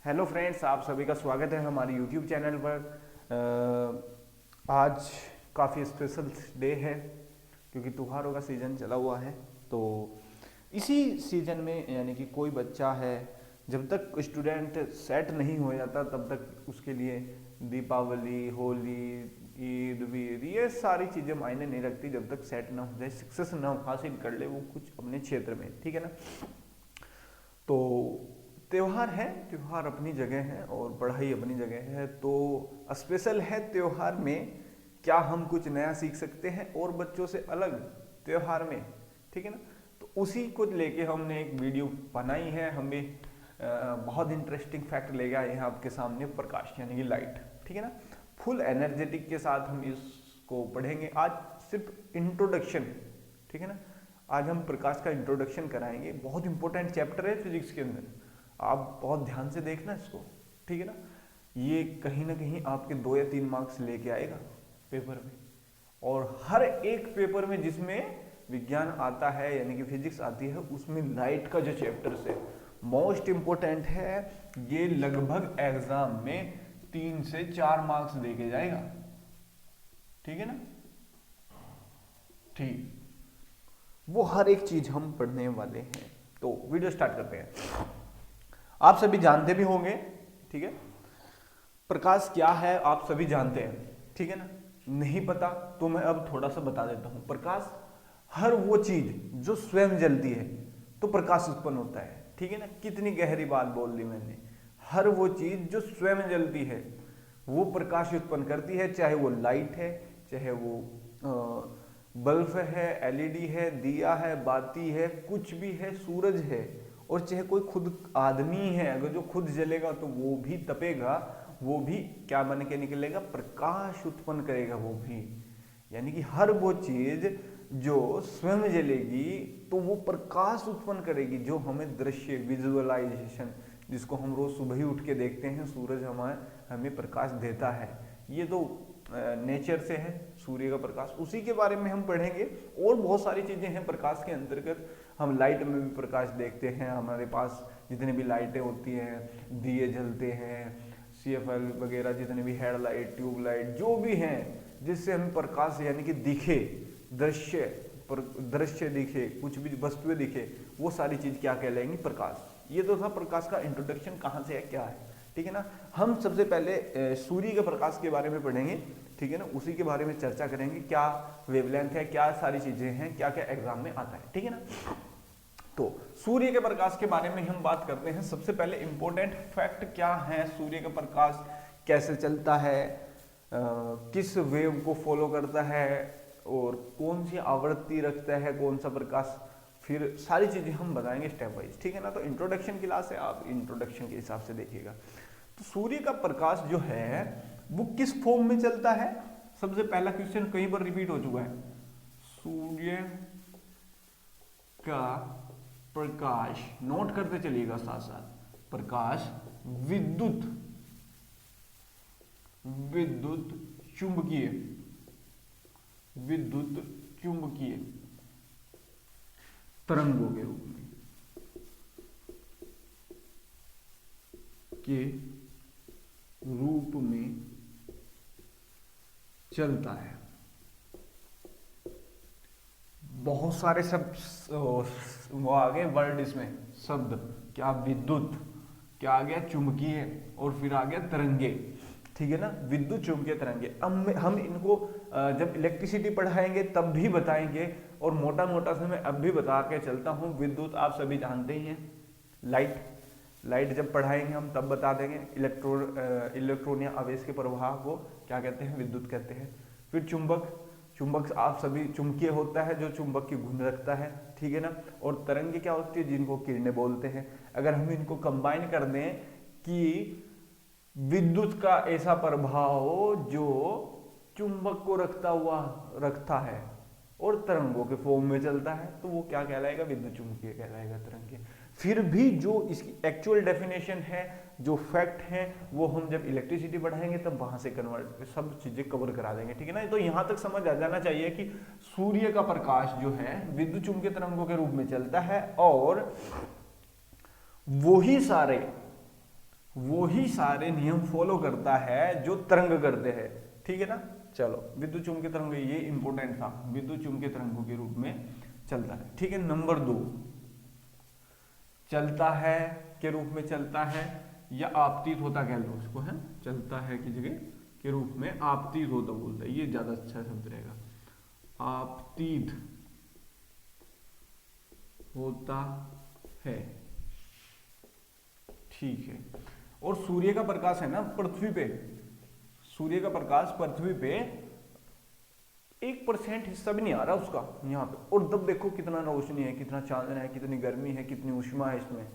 Hello friends, आप सभी का स्वागत है हमारे यूट्यूब चैनल पर। आज काफ़ी स्पेशल डे है क्योंकि त्योहारों का सीज़न चला हुआ है। तो इसी सीज़न में यानी कि कोई बच्चा है, जब तक स्टूडेंट सेट नहीं हो जाता तब तक उसके लिए दीपावली, होली, ईद वीद ये सारी चीज़ें मायने नहीं रखती जब तक सेट ना हो जाए, सक्सेस ना हासिल कर ले वो कुछ अपने क्षेत्र में। ठीक है ना। तो त्योहार है, त्योहार अपनी जगह है और पढ़ाई अपनी जगह है। तो स्पेशल है त्योहार में क्या हम कुछ नया सीख सकते हैं और बच्चों से अलग त्योहार में। ठीक है ना। तो उसी को लेके हमने एक वीडियो बनाई है। हमें बहुत इंटरेस्टिंग फैक्ट लेके आए हैं आपके सामने, प्रकाश यानी कि लाइट। ठीक है ना। फुल एनर्जेटिक के साथ हम इसको पढ़ेंगे आज, सिर्फ इंट्रोडक्शन। ठीक है ना। आज हम प्रकाश का इंट्रोडक्शन कराएंगे। बहुत इंपॉर्टेंट चैप्टर है फिजिक्स के अंदर, आप बहुत ध्यान से देखना इसको। ठीक है ना। ये कहीं ना कहीं आपके 2 या 3 मार्क्स लेके आएगा पेपर में। और हर एक पेपर में जिसमें विज्ञान आता है यानी कि फिजिक्स आती है, उसमें लाइट का जो चैप्टर है मोस्ट इंपोर्टेंट है। ये लगभग एग्जाम में 3 से 4 मार्क्स देके जाएगा। ठीक है ना। ठीक, वो हर एक चीज हम पढ़ने वाले हैं। तो वीडियो स्टार्ट करते हैं। आप सभी जानते भी होंगे, ठीक है, प्रकाश क्या है आप सभी जानते हैं। ठीक है ना। नहीं पता तो मैं अब थोड़ा सा बता देता हूं। प्रकाश हर वो चीज जो स्वयं जलती है तो प्रकाश उत्पन्न होता है। ठीक है ना। कितनी गहरी बात बोल दी मैंने। हर वो चीज जो स्वयं जलती है वो प्रकाश उत्पन्न करती है, चाहे वो लाइट है, चाहे वो बल्ब है, एलईडी है, दिया है, बाती है, कुछ भी है, सूरज है, और चाहे कोई खुद आदमी है, अगर जो खुद जलेगा तो वो भी तपेगा, वो भी क्या बन के निकलेगा, प्रकाश उत्पन्न करेगा वो भी। यानी कि हर वो चीज जो स्वयं जलेगी तो वो प्रकाश उत्पन्न करेगी, जो हमें दृश्य विजुअलाइजेशन, जिसको हम रोज सुबह ही उठ के देखते हैं, सूरज हमें प्रकाश देता है। ये तो नेचर से है सूर्य का प्रकाश, उसी के बारे में हम पढ़ेंगे। और बहुत सारी चीजें हैं प्रकाश के अंतर्गत। हम लाइट में भी प्रकाश देखते हैं, हमारे पास जितने भी लाइटें होती हैं, दिए जलते हैं, CFL वगैरह, जितने भी हेडलाइट, ट्यूबलाइट, जो भी हैं जिससे हमें प्रकाश यानी कि दिखे, दृश्य दिखे, कुछ भी वस्तुएं दिखे, वो सारी चीज क्या कहलाएंगी, प्रकाश। ये तो था प्रकाश का इंट्रोडक्शन, कहाँ से है क्या है। ठीक है ना। हम सबसे पहले सूर्य के प्रकाश के बारे में पढ़ेंगे। ठीक है ना। उसी के बारे में चर्चा करेंगे, क्या वेवलेंथ है, क्या सारी चीजें हैं, क्या क्या एग्जाम में आता है। ठीक है ना। तो सूर्य के प्रकाश के बारे में हम बात करते हैं। सबसे पहले इंपॉर्टेंट फैक्ट क्या है, सूर्य का प्रकाश कैसे चलता है, किस वेव को फॉलो करता है, और कौन सी आवृत्ति रखता है कौन सा प्रकाश, फिर सारी चीजें हम बताएंगे स्टेप वाइज। ठीक है ना। तो इंट्रोडक्शन क्लास है, आप इंट्रोडक्शन के हिसाब से देखिएगा। तो सूर्य का प्रकाश जो है वो किस फॉर्म में चलता है, सबसे पहला क्वेश्चन कहीं पर रिपीट हो चुका है। सूर्य का प्रकाश, नोट करते चलिएगा साथ साथ, प्रकाश विद्युत चुंबकीय तरंगों के रूप में चलता है। बहुत सारे सब वो आ गए वर्ड इसमें, शब्द, क्या विद्युत, क्या आ गया चुंबकीय, और फिर आ गया तरंगे। ठीक है ना। विद्युत चुंबकीय तरंगे। अब हम इनको जब इलेक्ट्रिसिटी पढ़ाएंगे तब भी बताएंगे, और मोटा मोटा से मैं अब भी बता के चलता हूं। विद्युत आप सभी जानते ही हैं, लाइट जब पढ़ाएंगे हम तब बता देंगे। इलेक्ट्रॉन या आवेश के प्रवाह को क्या कहते हैं, विद्युत कहते हैं। फिर चुंबक आप सभी, चुंबकीय होता है जो चुंबक की घुंड रखता है। ठीक है ना। और तरंगे क्या होती है, जिनको किरणें बोलते हैं। अगर हम इनको कंबाइन कर दें कि विद्युत का ऐसा प्रभाव जो चुंबक को रखता है और तरंगों के फॉर्म में चलता है, तो वो क्या कहलाएगा, विद्युत चुंबकीय कहलाएगा, तरंगे। फिर भी जो इसकी एक्चुअल डेफिनेशन है, जो फैक्ट है, वो हम जब इलेक्ट्रिसिटी पढ़ाएंगे तब वहां से कन्वर्ट सब चीजें कवर करा देंगे। ठीक है ना। तो यहां तक समझ आ जाना चाहिए कि सूर्य का प्रकाश जो है विद्युत चुंबकीय तरंगों के रूप में चलता है, और वो ही सारे नियम फॉलो करता है जो तरंग करते हैं, ठीक है ना। चलो, विद्युत चुंबकीय तरंग, ये इंपॉर्टेंट था, विद्युत चुंबकीय तरंगों के रूप में चलता है, ठीक है। नंबर 2, चलता है के रूप में चलता है या आपतित होता कह लो उसको, है चलता है की जगह के रूप में आपतित होता बोलता है, ये ज्यादा अच्छा शब्द रहेगा, आपतित होता है, ठीक है। और सूर्य का प्रकाश है ना पृथ्वी पे, सूर्य का प्रकाश पृथ्वी पे 1% हिस्सा भी नहीं आ रहा उसका यहाँ पे, और तब देखो कितना रोशनी है, कितना चांदना है, कितनी गर्मी है, कितनी ऊष्मा है इसमें।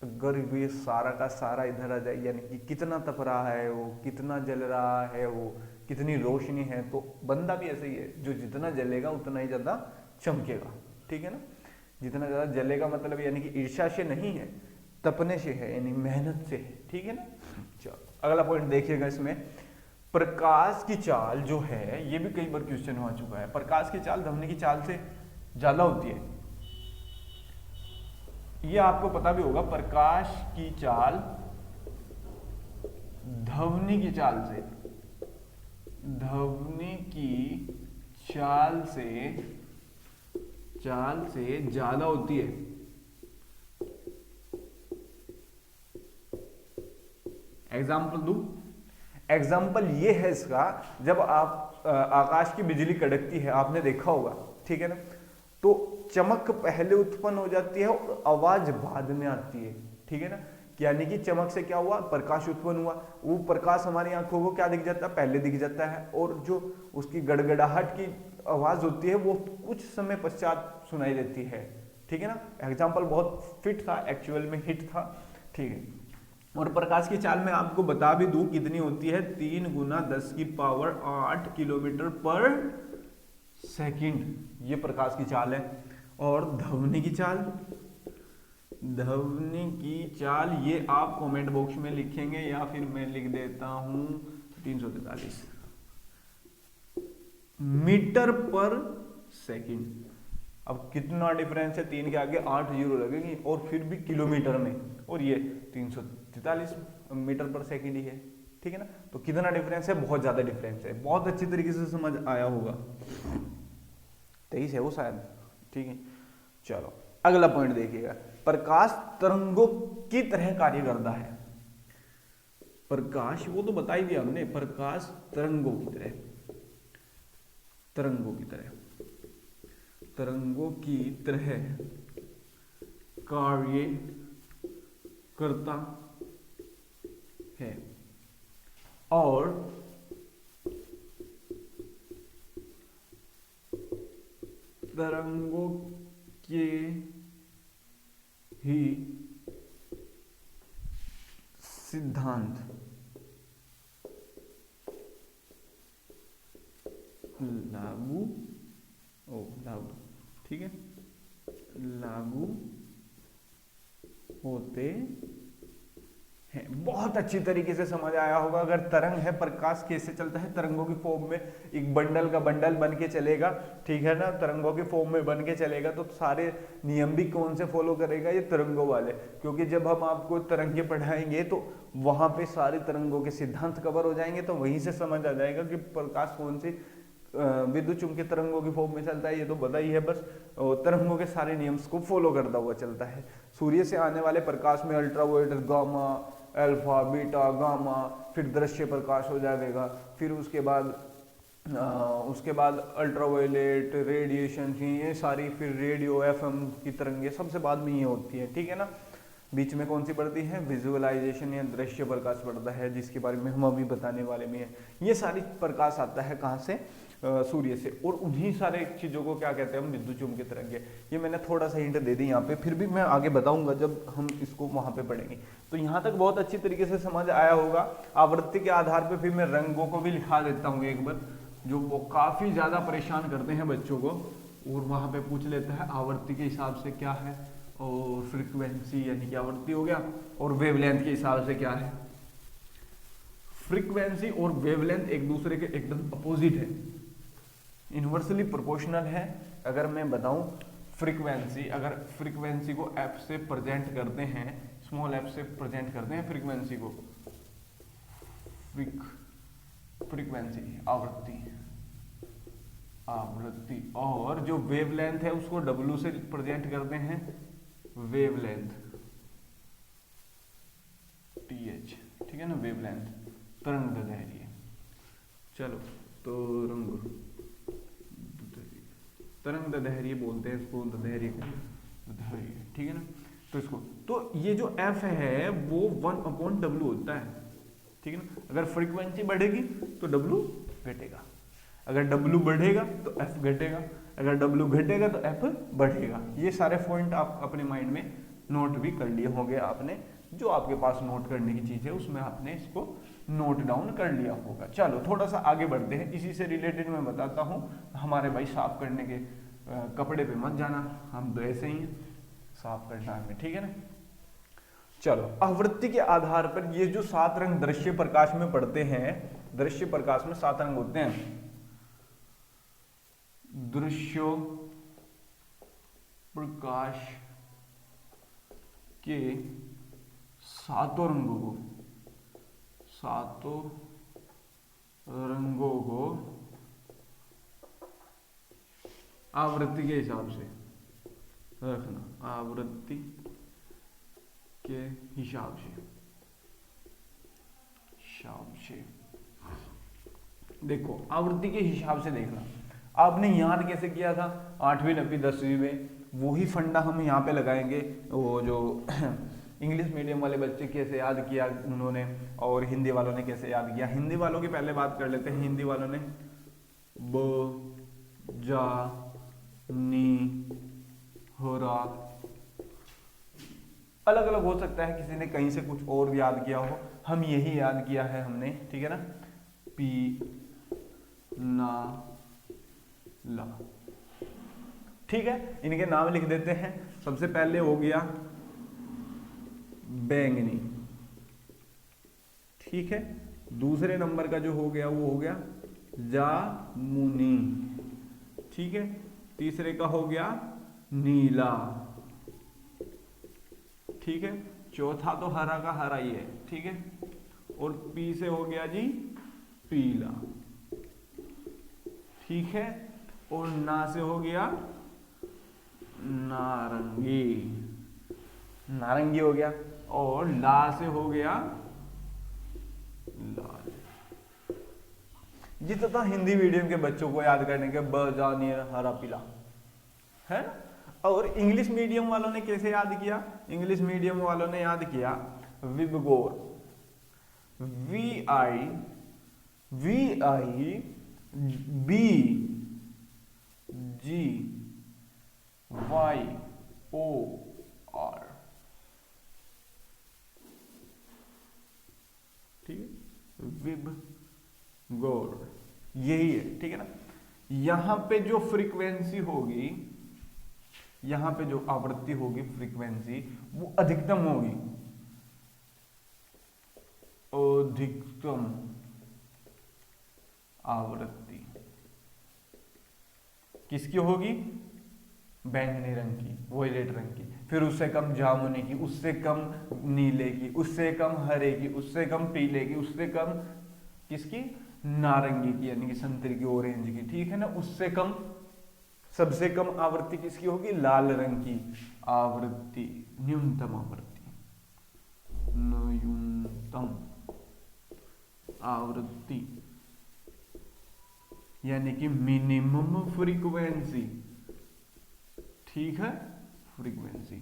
अगर ये सारा का सारा इधर आ जाए, यानी कि कितना तप रहा है वो, कितना जल रहा है वो, कितनी रोशनी है, तो बंदा भी ऐसे ही है, जो जितना जलेगा उतना ही ज्यादा चमकेगा, ठीक है ना। जितना ज्यादा जलेगा मतलब यानी कि ईर्ष्या से नहीं है, तपने से है, यानी मेहनत से है, ठीक है ना। चलो अगला पॉइंट देखिएगा इसमें, प्रकाश की चाल जो है, ये भी कई बार क्वेश्चन हो चुका है, प्रकाश की चाल ध्वनि की चाल से ज्यादा होती है, ये आपको पता भी होगा। प्रकाश की चाल ध्वनि की चाल से, ध्वनि की चाल से ज्यादा होती है। एग्जाम्पल दूं, एग्जाम्पल ये है इसका, जब आप आकाश की बिजली कड़कती है, आपने देखा होगा, ठीक है ना, तो चमक पहले उत्पन्न हो जाती है और आवाज बाद में आती है, ठीक है ना। यानी कि चमक से क्या हुआ, प्रकाश उत्पन्न हुआ, वो प्रकाश हमारी आंखों को क्या दिख जाता है, पहले दिख जाता है, और जो उसकी गड़गड़ाहट की आवाज होती है वो कुछ समय पश्चात सुनाई देती है, ठीक है ना। एग्जाम्पल बहुत फिट था, एक्चुअल में हिट था, ठीक है। और प्रकाश की चाल में आपको बता भी दूं कितनी होती है, 3 × 10⁸ किलोमीटर पर सेकंड, ये प्रकाश की चाल है। और ध्वनि की चाल, ध्वनि की चाल ये आप कमेंट बॉक्स में लिखेंगे या फिर मैं लिख देता हूं 343 मीटर पर सेकंड। अब कितना डिफरेंस है, 3 के आगे 8 जीरो लगेगी, और फिर भी किलोमीटर में, और ये 343 मीटर पर सेकंड ही है, ठीक है ना। तो कितना डिफरेंस है, बहुत ज्यादा डिफरेंस है, बहुत अच्छी तरीके से समझ आया होगा। 23 है वो शायद, ठीक है। चलो अगला पॉइंट देखिएगा, प्रकाश तरंगों की तरह कार्य करता है। प्रकाश वो तो बता ही दिया हमने, प्रकाश तरंगों की तरह, तरंगों की तरह, तरंगों की तरह कार्य करता है, और तरंगों के ही सिद्धांत लागू ठीक है, लागू होते हैं। बहुत अच्छी तरीके से समझ आया होगा। अगर तरंग है, प्रकाश कैसे चलता है, तरंगों की फॉर्म में, एक बंडल का बंडल बन के चलेगा, ठीक है ना, तरंगों की फॉर्म में बन के चलेगा, तो सारे नियम भी कौन से फॉलो करेगा, ये तरंगों वाले। क्योंकि जब हम आपको तरंगे पढ़ाएंगे तो वहां पे सारे तरंगों के सिद्धांत कवर हो जाएंगे, तो वहीं से समझ आ जाएगा कि प्रकाश कौन सी विद्युत चुंबकीय तरंगों की फॉर्म में चलता है, ये तो पता ही है। बस तरंगों के सारे नियम्स को फॉलो करता हुआ चलता है। सूर्य से आने वाले प्रकाश में ultraviolet, gamma, alpha, beta, gamma, फिर दृश्य प्रकाश हो जाएगा, फिर उसके बाद अल्ट्रावायलेट रेडिएशन की ये सारी, फिर रेडियो, एफएम की तरंगे सबसे बाद में ये होती है, ठीक है ना। बीच में कौन सी पड़ती है, विजुअलाइजेशन या दृश्य प्रकाश पड़ता है, जिसके बारे में हम अभी बताने वाले भी हैं। ये सारी प्रकाश आता है कहाँ से, सूर्य से, और उन्हीं सारे चीजों को क्या कहते हैं हम, विद्युत चुंबकीय तरंगे। ये मैंने थोड़ा सा हिंट दे दी यहाँ पे, फिर भी मैं आगे बताऊंगा जब हम इसको वहां पे पढ़ेंगे। तो यहाँ तक बहुत अच्छी तरीके से समझ आया होगा। आवृत्ति के आधार पर फिर मैं रंगों को भी लिखा देता हूँ एक बार, जो वो काफी ज्यादा परेशान करते हैं बच्चों को, और वहां पे पूछ लेता है आवृत्ति के हिसाब से क्या है, और फ्रीक्वेंसी यानी कि आवृत्ति हो गया, और वेवलेंथ के हिसाब से क्या है। फ्रीक्वेंसी और वेवलेंथ एक दूसरे के एकदम अपोजिट है, इन्वर्सली प्रोपोर्शनल है। अगर मैं बताऊं फ्रीक्वेंसी, अगर फ्रीक्वेंसी को एफ से प्रेजेंट करते हैं, स्मॉल एफ से प्रेजेंट करते हैं फ्रीक्वेंसी को, फ्रीक्वेंसी आवृत्ति, आवृत्ति, और जो वेवलेंथ है उसको डब्ल्यू से प्रेजेंट करते हैं, वेवलेंथ, टीएच, ठीक है ना, वेवलेंथ, तरंग दैर्ध्य। चलो तो तरंग दैर्ध्य बोलते हैं इसको, दैर्ध्य, ठीक है ना। तो इसको, तो ये जो एफ है वो 1/W होता है, ठीक है ना। अगर फ्रीक्वेंसी बढ़ेगी तो डब्ल्यू घटेगा, अगर डब्ल्यू बढ़ेगा तो एफ घटेगा, अगर डब्ल्यू घटेगा तो एफ बढ़ेगा। ये सारे पॉइंट आप अपने माइंड में नोट भी कर लिए होंगे आपने, जो आपके पास नोट करने की चीज है उसमें आपने इसको नोट डाउन कर लिया होगा। चलो थोड़ा सा आगे बढ़ते हैं, इसी से रिलेटेड मैं बताता हूँ। हमारे भाई साफ करने के कपड़े पे मत जाना, हम तो ऐसे ही साफ करना है, ठीक है ना। चलो, आवृत्ति के आधार पर ये जो 7 रंग दृश्य प्रकाश में पड़ते हैं, दृश्य प्रकाश में 7 रंग होते हैं, दृश्य प्रकाश के 7 रंगों को आवृत्ति के हिसाब से रखना, आवृत्ति के हिसाब से देखो, आवृत्ति के हिसाब से देखना। आपने याद कैसे किया था 8वीं 9वीं 10वीं में, वही फंडा हम यहाँ पे लगाएंगे। वो जो इंग्लिश मीडियम वाले बच्चे कैसे याद किया उन्होंने, और हिंदी वालों ने कैसे याद किया। हिंदी वालों की पहले बात कर लेते हैं। हिंदी वालों ने ब, जा, नी, हो, रा, अलग अलग हो सकता है, किसी ने कहीं से कुछ और याद किया हो, हम यही याद किया है हमने, ठीक है ना। पी, ना, ला, ठीक है। इनके नाम लिख देते हैं। सबसे पहले हो गया बैंगनी, ठीक है। दूसरे नंबर का जो हो गया वो हो गया जामुनी, ठीक है। तीसरे का हो गया नीला, ठीक है। चौथा तो हरा का हरा ही है, ठीक है। और पी से हो गया जी पीला, ठीक है। और ना से हो गया नारंगी, नारंगी हो गया। और ला से हो गया लाल। ये तो था हिंदी मीडियम के बच्चों को याद करने के, ब, जा, नी, हरा, पीला, है ना। और इंग्लिश मीडियम वालों ने कैसे याद किया? इंग्लिश मीडियम वालों ने याद किया विबगोर, VI BGYOR, ठीक है। विबगोर यही है, ठीक है ना। यहां पे जो फ्रीक्वेंसी होगी, यहां पे जो आवृत्ति होगी, फ्रीक्वेंसी, वो अधिकतम होगी, अधिकतम आवृत्ति किसकी होगी? बैंगनी रंग की, वोयलेट रंग की। फिर उससे कम जामुनी की, उससे कम नीले की, उससे कम हरे की, उससे कम पीले की, उससे कम किसकी? नारंगी की, यानी कि संतरी की, ऑरेंज की, ठीक है ना। उससे कम, सबसे कम आवृत्ति किसकी होगी? लाल रंग की आवृत्ति, न्यूनतम आवृत्ति, न्यूनतम आवृत्ति यानी कि मिनिमम फ्रीक्वेंसी, ठीक है, फ्रीक्वेंसी।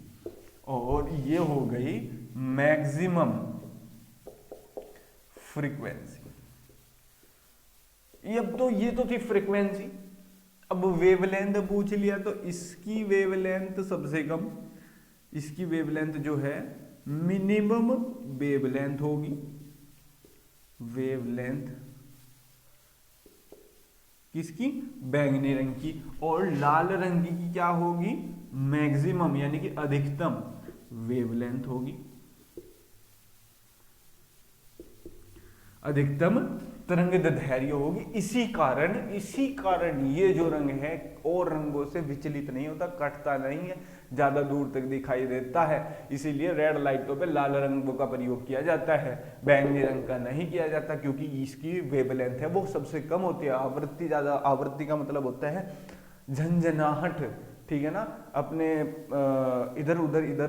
और ये हो गई मैक्सिमम फ्रीक्वेंसी। अब तो ये तो थी फ्रीक्वेंसी। अब वेवलेंथ पूछ लिया, तो इसकी वेवलेंथ सबसे कम, इसकी वेवलेंथ जो है मिनिमम वेवलेंथ होगी। वेवलेंथ किसकी? बैंगनी रंग की। और लाल रंग की क्या होगी? मैक्सिमम यानी कि अधिकतम वेवलेंथ होगी, अधिकतम तरंगित धैर्य होगी। इसी कारण ये जो रंग है और रंगों से विचलित नहीं होता, कटता नहीं है, ज्यादा दूर तक दिखाई देता है। इसीलिए रेड लाइटों पे लाल रंगों का प्रयोग किया जाता है, बैंगनी रंग का नहीं किया जाता, क्योंकि इसकी वेवलेंथ है वो सबसे कम होती है। आवृत्ति ज्यादा, आवृत्ति का मतलब होता है झंझनाहट, ठीक है ना, अपने इधर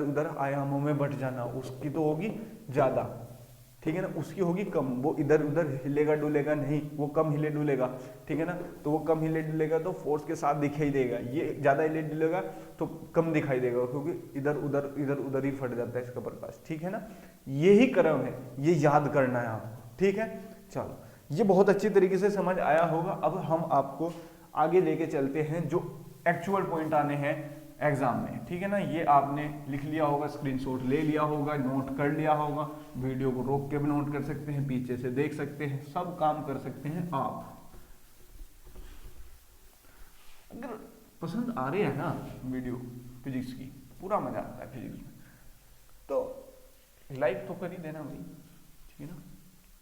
उधर आयामों में बढ़ जाना, उसकी तो होगी ज्यादा, ठीक है ना, उसकी होगी कम। वो इधर उधर हिलेगा डुलेगा नहीं, वो कम हिले डुलेगा, ठीक है ना, तो वो कम हिले डुलेगा तो फोर्स के साथ दिखाई देगा। ये ज्यादा हिले डुलेगा तो कम दिखाई देगा, क्योंकि इधर उधर ही फट जाता है इसका प्रकाश, ठीक है ना। यही क्रम है, ये याद करना है आपको, ठीक है। चलो, ये बहुत अच्छी तरीके से समझ आया होगा। अब हम आपको आगे लेके चलते हैं जो एक्चुअल पॉइंट आने हैं एग्जाम में, ठीक है ना। ये आपने लिख लिया होगा, स्क्रीनशॉट ले लिया होगा, नोट कर लिया होगा, वीडियो को रोक के भी नोट कर सकते हैं, पीछे से देख सकते हैं, सब काम कर सकते हैं आप। अगर पसंद आ रही है ना वीडियो फिजिक्स की, पूरा मजा आता है फिजिक्स में, तो लाइक तो कर ही देना भाई, ठीक है ना।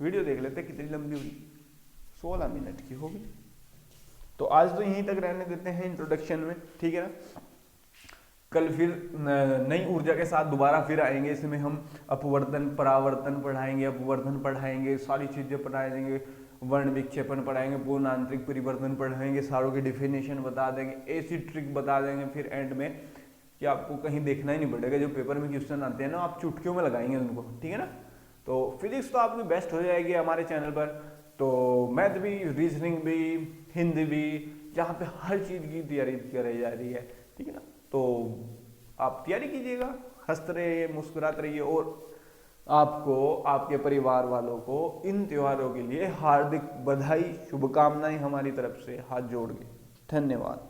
वीडियो देख लेते कितनी लंबी हुई, 16 मिनट की होगी। तो आज तो यहीं तक रहने देते हैं इंट्रोडक्शन में, ठीक है ना। कल फिर नई ऊर्जा के साथ दोबारा फिर आएंगे। इसमें हम अपवर्तन परावर्तन पढ़ाएंगे, अपवर्तन पढ़ाएंगे, सारी चीजें पढ़ा देंगे, वर्ण विक्षेपण पढ़ाएंगे, पूर्ण आंतरिक परिवर्तन पढ़ाएंगे, सारों की डिफिनेशन बता देंगे, ऐसी ट्रिक बता देंगे फिर एंड में कि आपको कहीं देखना ही नहीं पड़ेगा। जो पेपर में क्वेश्चन आते हैं ना, आप चुटकियों में लगाएंगे उनको, ठीक है ना। तो फिजिक्स तो आपकी बेस्ट हो जाएगी हमारे चैनल पर। तो मैथ भी, रीजनिंग भी, हिंदी भी, यहाँ पे हर चीज की तैयारी कराई जा रही है, ठीक है ना। तो आप तैयारी कीजिएगा, हंसते रहिए, मुस्कुराते रहिए, और आपको, आपके परिवार वालों को इन त्योहारों के लिए हार्दिक बधाई, शुभकामनाएं हमारी तरफ से हाथ जोड़ के। धन्यवाद।